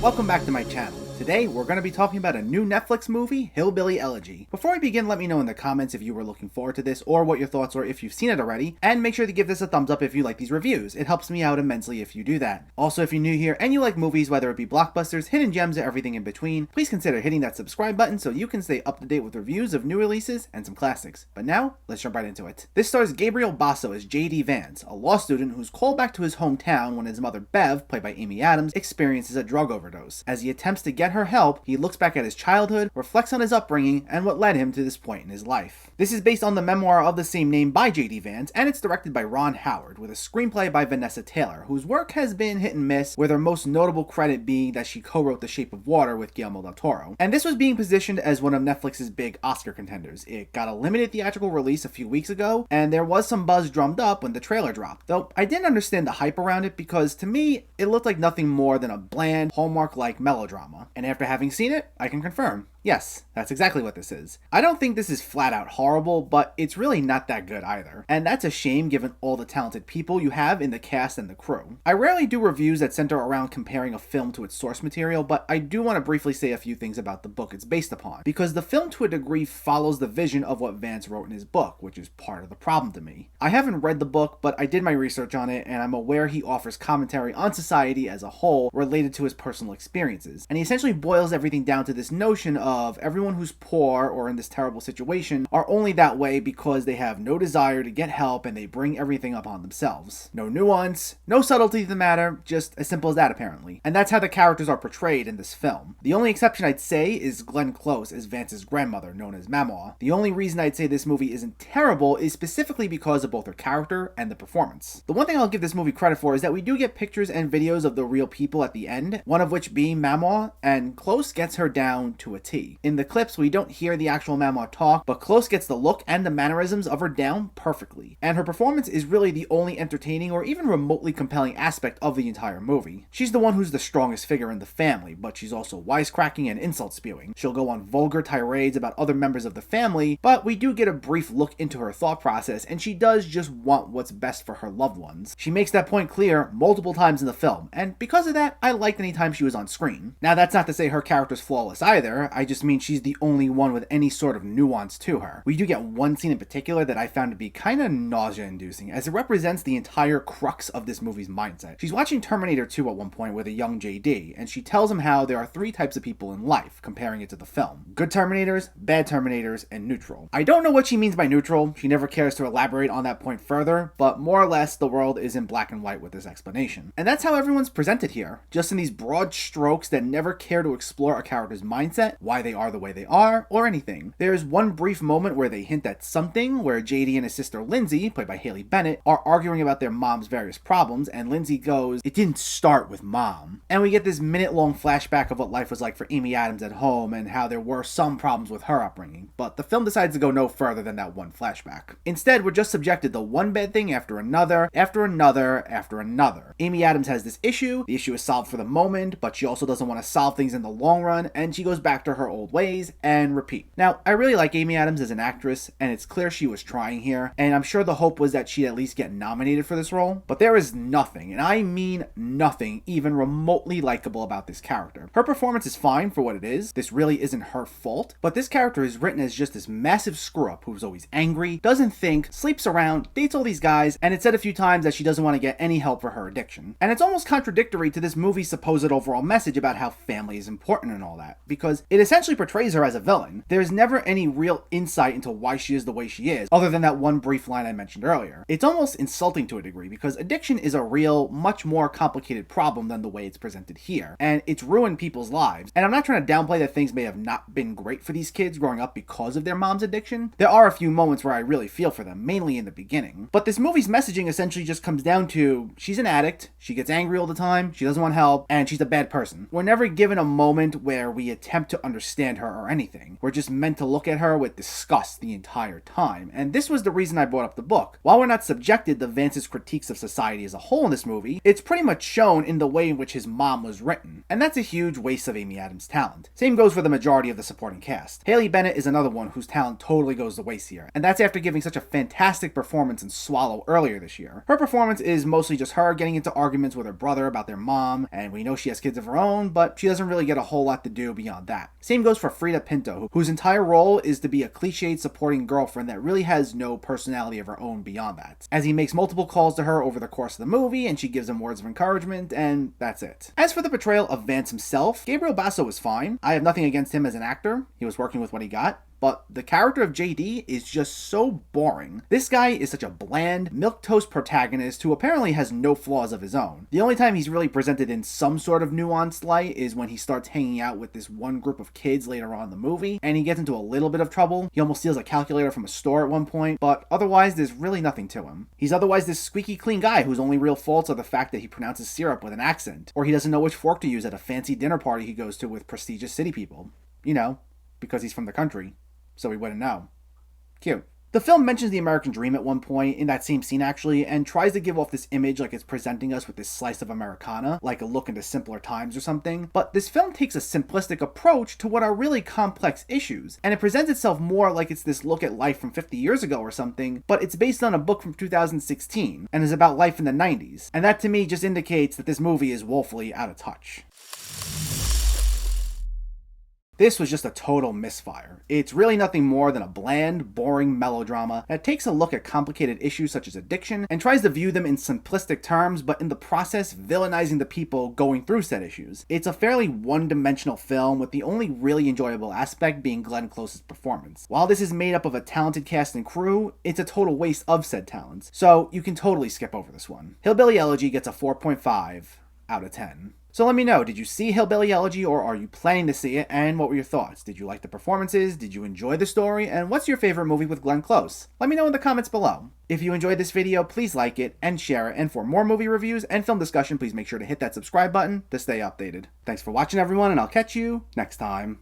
Welcome back to my channel. Today, we're going to be talking about a new Netflix movie, Hillbilly Elegy. Before we begin, let me know in the comments if you were looking forward to this or what your thoughts were if you've seen it already, and make sure to give this a thumbs up if you like these reviews. It helps me out immensely if you do that. Also, if you're new here and you like movies, whether it be blockbusters, hidden gems, or everything in between, please consider hitting that subscribe button so you can stay up to date with reviews of new releases and some classics. But now, let's jump right into it. This stars Gabriel Basso as JD Vance, a law student who's called back to his hometown when his mother Bev, played by Amy Adams, experiences a drug overdose. As he attempts to get her help, he looks back at his childhood, reflects on his upbringing, and what led him to this point in his life. This is based on the memoir of the same name by JD Vance, and it's directed by Ron Howard, with a screenplay by Vanessa Taylor, whose work has been hit and miss, with her most notable credit being that she co-wrote The Shape of Water with Guillermo del Toro. And this was being positioned as one of Netflix's big Oscar contenders. It got a limited theatrical release a few weeks ago, and there was some buzz drummed up when the trailer dropped. Though I didn't understand the hype around it because, to me, it looked like nothing more than a bland, Hallmark-like melodrama. And after having seen it, I can confirm. Yes, that's exactly what this is. I don't think this is flat out horrible, but it's really not that good either. And that's a shame given all the talented people you have in the cast and the crew. I rarely do reviews that center around comparing a film to its source material, but I do want to briefly say a few things about the book it's based upon, because the film to a degree follows the vision of what Vance wrote in his book, which is part of the problem to me. I haven't read the book, but I did my research on it, and I'm aware he offers commentary on society as a whole related to his personal experiences. And he essentially boils everything down to this notion of everyone who's poor or in this terrible situation are only that way because they have no desire to get help and they bring everything upon themselves. No nuance, no subtlety to the matter, just as simple as that apparently. And that's how the characters are portrayed in this film. The only exception I'd say is Glenn Close as Vance's grandmother, known as Mamaw. The only reason I'd say this movie isn't terrible is specifically because of both her character and the performance. The one thing I'll give this movie credit for is that we do get pictures and videos of the real people at the end, one of which being Mamaw, and Close gets her down to a T. In the clips, we don't hear the actual Mamaw talk, but Close gets the look and the mannerisms of her down perfectly. And her performance is really the only entertaining or even remotely compelling aspect of the entire movie. She's the one who's the strongest figure in the family, but she's also wisecracking and insult spewing. She'll go on vulgar tirades about other members of the family, but we do get a brief look into her thought process, and she does just want what's best for her loved ones. She makes that point clear multiple times in the film, and because of that, I liked any time she was on screen. Now, that's not to say her character's flawless either. I just mean she's the only one with any sort of nuance to her. We do get one scene in particular that I found to be kind of nausea-inducing, as it represents the entire crux of this movie's mindset. She's watching Terminator 2 at one point with a young JD, and she tells him how there are three types of people in life, comparing it to the film. Good Terminators, bad Terminators, and neutral. I don't know what she means by neutral. She never cares to elaborate on that point further, but more or less the world is in black and white with this explanation. And that's how everyone's presented here, just in these broad strokes that never care to explore a character's mindset, why they are the way they are, or anything. There's one brief moment where they hint at something, where JD and his sister Lindsay, played by Haley Bennett, are arguing about their mom's various problems, and Lindsay goes, "It didn't start with mom." And we get this minute-long flashback of what life was like for Amy Adams at home, and how there were some problems with her upbringing, but the film decides to go no further than that one flashback. Instead, we're just subjected to one bad thing after another, after another, after another. Amy Adams has this issue, the issue is solved for the moment, but she also doesn't want to solve things in the long run, and she goes back to her old ways, and repeat. Now, I really like Amy Adams as an actress, and it's clear she was trying here, and I'm sure the hope was that she'd at least get nominated for this role, but there is nothing, and I mean nothing, even remotely likable about this character. Her performance is fine for what it is, this really isn't her fault, but this character is written as just this massive screw-up who's always angry, doesn't think, sleeps around, dates all these guys, and it's said a few times that she doesn't want to get any help for her addiction. And it's almost contradictory to this movie's supposed overall message about how family is important and all that, because it essentially portrays her as a villain. There's never any real insight into why she is the way she is, other than that one brief line I mentioned earlier. It's almost insulting to a degree, because addiction is a real, much more complicated problem than the way it's presented here, and it's ruined people's lives. And I'm not trying to downplay that things may have not been great for these kids growing up because of their mom's addiction. There are a few moments where I really feel for them, mainly in the beginning. But this movie's messaging essentially just comes down to, she's an addict, she gets angry all the time, she doesn't want help, and she's a bad person. We're never given even a moment where we attempt to understand her or anything. We're just meant to look at her with disgust the entire time, and this was the reason I brought up the book. While we're not subjected to Vance's critiques of society as a whole in this movie, it's pretty much shown in the way in which his mom was written, and that's a huge waste of Amy Adams' talent. Same goes for the majority of the supporting cast. Haley Bennett is another one whose talent totally goes to waste here, and that's after giving such a fantastic performance in Swallow earlier this year. Her performance is mostly just her getting into arguments with her brother about their mom, and we know she has kids of her own, but she doesn't really get a whole lot to do beyond that. Same goes for Frida Pinto, whose entire role is to be a cliched supporting girlfriend that really has no personality of her own beyond that, as he makes multiple calls to her over the course of the movie, and she gives him words of encouragement, and that's it. As for the portrayal of Vance himself, Gabriel Basso was fine. I have nothing against him as an actor. He was working with what he got. But the character of JD is just so boring. This guy is such a bland, milquetoast protagonist who apparently has no flaws of his own. The only time he's really presented in some sort of nuanced light is when he starts hanging out with this one group of kids later on in the movie, and he gets into a little bit of trouble. He almost steals a calculator from a store at one point, but otherwise there's really nothing to him. He's otherwise this squeaky clean guy whose only real faults are the fact that he pronounces syrup with an accent, or he doesn't know which fork to use at a fancy dinner party he goes to with prestigious city people. You know, because he's from the country. So he wouldn't know. Cute. The film mentions the American dream at one point, in that same scene actually, and tries to give off this image like it's presenting us with this slice of Americana, like a look into simpler times or something, but this film takes a simplistic approach to what are really complex issues, and it presents itself more like it's this look at life from 50 years ago or something, but it's based on a book from 2016, and is about life in the 90s, and that to me just indicates that this movie is woefully out of touch. This was just a total misfire. It's really nothing more than a bland, boring melodrama that takes a look at complicated issues such as addiction and tries to view them in simplistic terms, but in the process villainizing the people going through said issues. It's a fairly one-dimensional film, with the only really enjoyable aspect being Glenn Close's performance. While this is made up of a talented cast and crew, it's a total waste of said talents, so you can totally skip over this one. Hillbilly Elegy gets a 4.5 out of 10. So let me know, did you see Hillbilly Elegy, or are you planning to see it, and what were your thoughts? Did you like the performances? Did you enjoy the story? And what's your favorite movie with Glenn Close? Let me know in the comments below. If you enjoyed this video, please like it and share it, and for more movie reviews and film discussion, please make sure to hit that subscribe button to stay updated. Thanks for watching everyone, and I'll catch you next time.